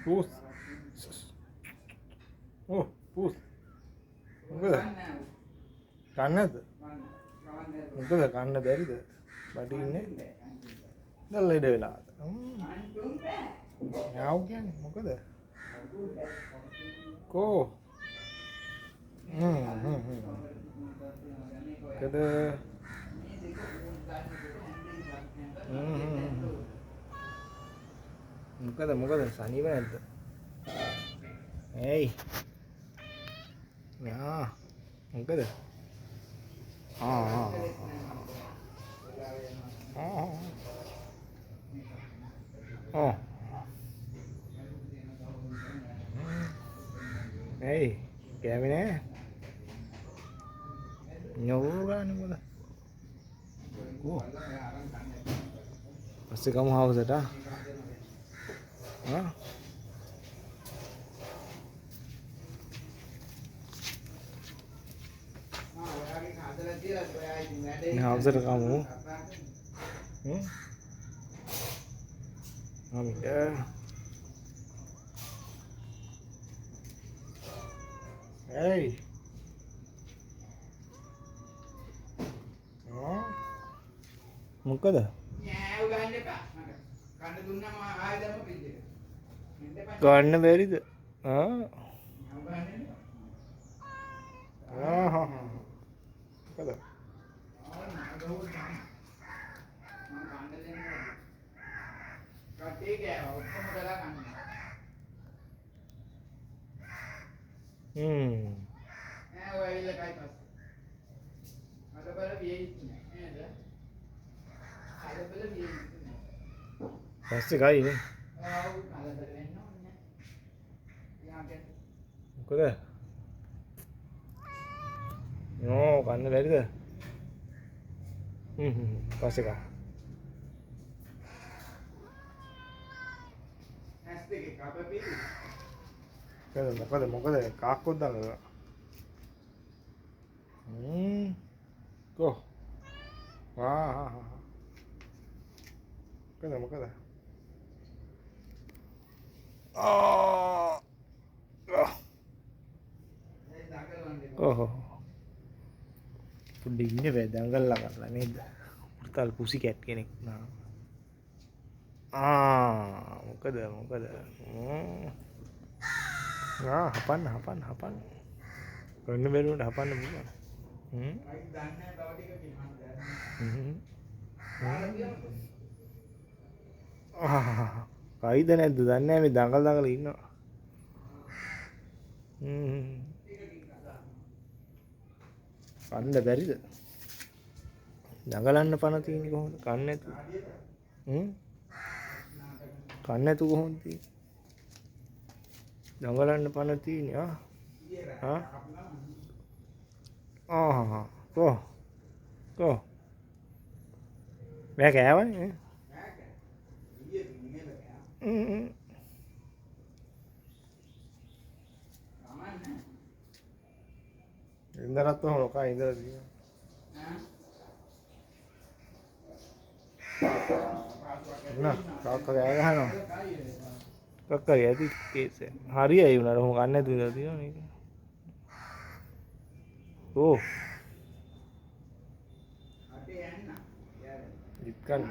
Pus. Oh, pus. මොකද? කන්නද? මොකද කන්න බැරිද? බඩේ ඉන්නේ. දැන් ලෙඩ වෙලා. යාව් කියන්නේ මොකද? කෝ. මොකද? මොකද සනීප නැද්ද? ඒයි. යා. මොකද? ඒයි. කෑවේ නෑ. නෝරු ගන්න මොකද? කෝ. පස්සේ කමු හවසට හවසට කමු. ඒයි. මොකද? ගන්න බැරිද? මොකද? පස්සේ ගයිනේ. මොකද? නෝ ගන්න බැරිද? පස්සේ ගා. මොකද කාක්කොත් දාලා. කො. මොකද? පොඩ්ඩක් ඉන්න බෑ දඟලලා කරලා නේද? පුතල් පුසි කැට් කෙනෙක් නා. මොකද? හපන්න. ගන්න බැරුවට හපන්න පුළුවන්. කයිද නැද්ද දන්නේ නැහැ මේ දඟල ඉන්නවා. කන්න බැරිද? දඟලන්න පණ තියෙන්නේ කොහොමද? කන්න නැතුව. කන්න නැතුව කොහොමද තියෙන්නේ? දඟලන්න පණ තියෙන්නේ කො. මෑ කෑවනේ. ඉන්දරත් උන කා ඉඳලා තියෙනවා. කාක්ක ගෑ ගහනවා. කක්ක යටි කේස් එක. හරියයි උනාර මොකක් ගන්න නැතුව ඉඳලා තියෙනවා මේක. ඕ. ඉක්කන්න.